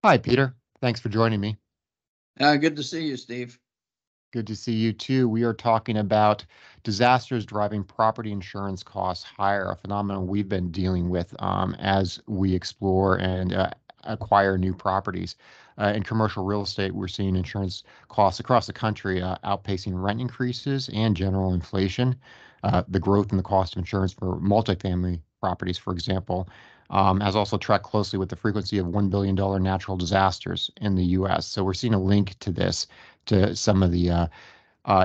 Hi, Peter. Thanks for joining me. Good to see you, Steve. Good to see you too. We are talking about disasters driving property insurance costs higher, a phenomenon we've been dealing with as we explore and acquire new properties. In commercial real estate, we're seeing insurance costs across the country outpacing rent increases and general inflation. The growth in the cost of insurance for multifamily properties, for example, has also tracked closely with the frequency of $1 billion natural disasters in the U.S. So we're seeing a link to this, to some of the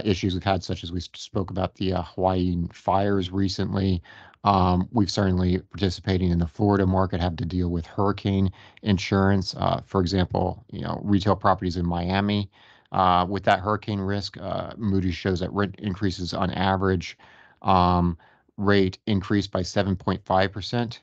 issues we've had, such as we spoke about the Hawaii fires recently. We've certainly participating in the Florida market have to deal with hurricane insurance. For example, retail properties in Miami. With that hurricane risk, Moody's shows that rent increases on average rate increased by 7.5%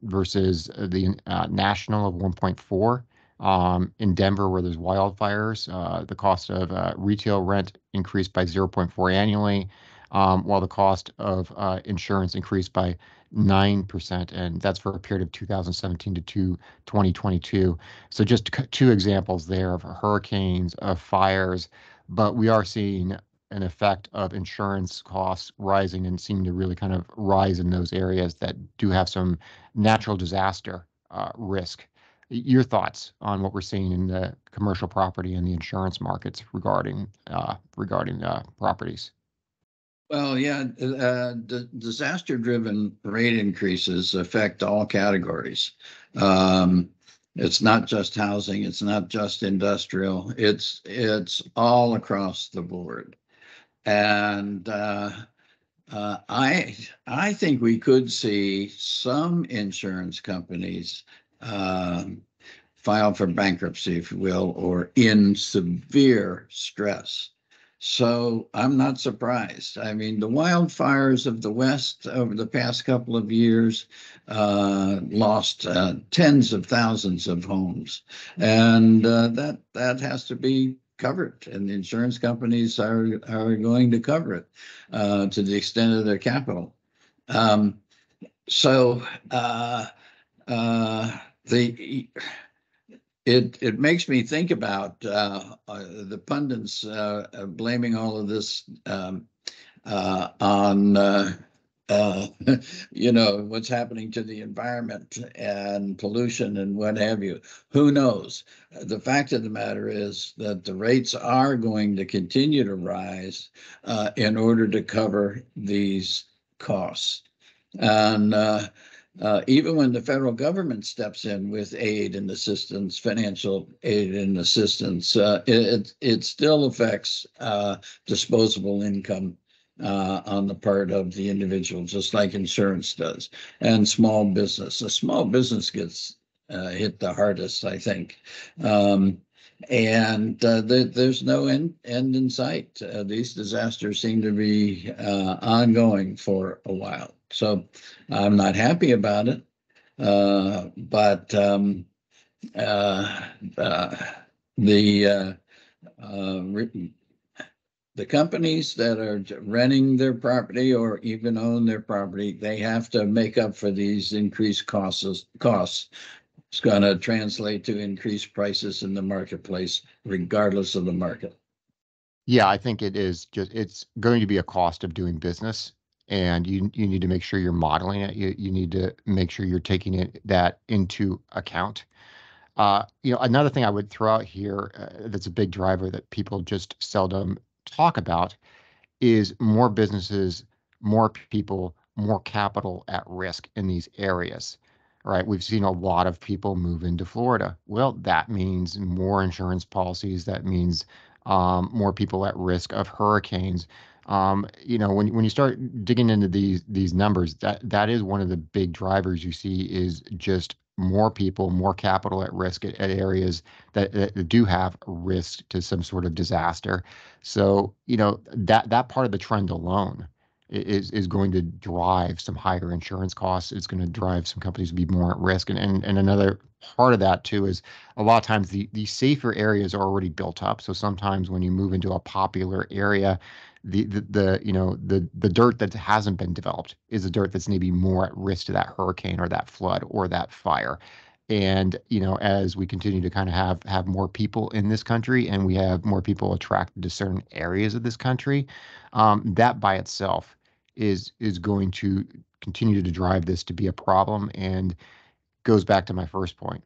versus the national of 1.4. In Denver, where there's wildfires, the cost of retail rent increased by 0.4 annually, while the cost of insurance increased by 9%, and that's for a period of 2017 to 2022. So just two examples there of hurricanes, of fires, but we are seeing an effect of insurance costs rising and seem to really kind of rise in those areas that do have some natural disaster risk. Your thoughts on what we're seeing in the commercial property and the insurance markets regarding properties? Well, yeah, disaster-driven rate increases affect all categories. It's not just housing, it's not just industrial, it's all across the board. And I think we could see some insurance companies file for bankruptcy, if you will, or in severe stress. So I'm not surprised. I mean, the wildfires of the West over the past couple of years lost tens of thousands of homes, and that has to be covered, and the insurance companies are going to cover it to the extent of their capital. So the it makes me think about the pundits blaming all of this on what's happening to the environment and pollution and what have you. Who knows? The fact of the matter is that the rates are going to continue to rise in order to cover these costs. And even when the federal government steps in with aid and assistance, financial aid and assistance, it still affects disposable income on the part of the individual, just like insurance does, and small business. A small business gets hit the hardest, I think. And there's no end in sight. These disasters seem to be ongoing for a while. So I'm not happy about it. But the companies that are renting their property or even own their property, they have to make up for these increased costs. It's going to translate to increased prices in the marketplace, regardless of the market. Yeah, I think it's going to be a cost of doing business, and you need to make sure you're modeling it. You need to make sure you're taking that into account. Another thing I would throw out here that's a big driver that people just seldom talk about is more businesses, more people, more capital at risk in these areas. Right? We've seen a lot of people move into Florida. Well, that means more insurance policies. That means more people at risk of hurricanes. When you start digging into these numbers, that is one of the big drivers you see is just more people, more capital at risk at areas that do have risk to some sort of disaster. So, that part of the trend alone is going to drive some higher insurance costs. It's going to drive some companies to be more at risk. And another part of that too is a lot of times the safer areas are already built up. So sometimes when you move into a popular area, the dirt that hasn't been developed is the dirt that's maybe more at risk to that hurricane or that flood or that fire. And, as we continue to kind of have more people in this country and we have more people attracted to certain areas of this country, that by itself is going to continue to drive this to be a problem. And goes back to my first point.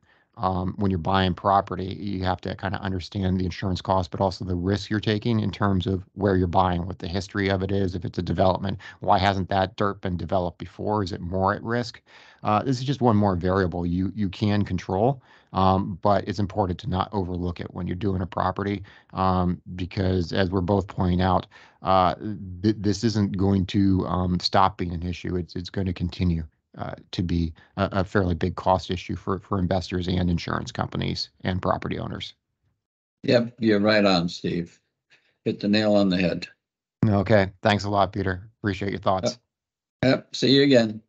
When you're buying property, you have to kind of understand the insurance cost, but also the risk you're taking in terms of where you're buying, what the history of it is. If it's a development, why hasn't that dirt been developed before? Is it more at risk? This is just one more variable you can control, but it's important to not overlook it when you're doing a property, because as we're both pointing out, this isn't going to stop being an issue. It's going to continue to be a fairly big cost issue for investors and insurance companies and property owners. Yep, you're right on, Steve. Hit the nail on the head. Okay, thanks a lot, Peter. Appreciate your thoughts. Yep, see you again.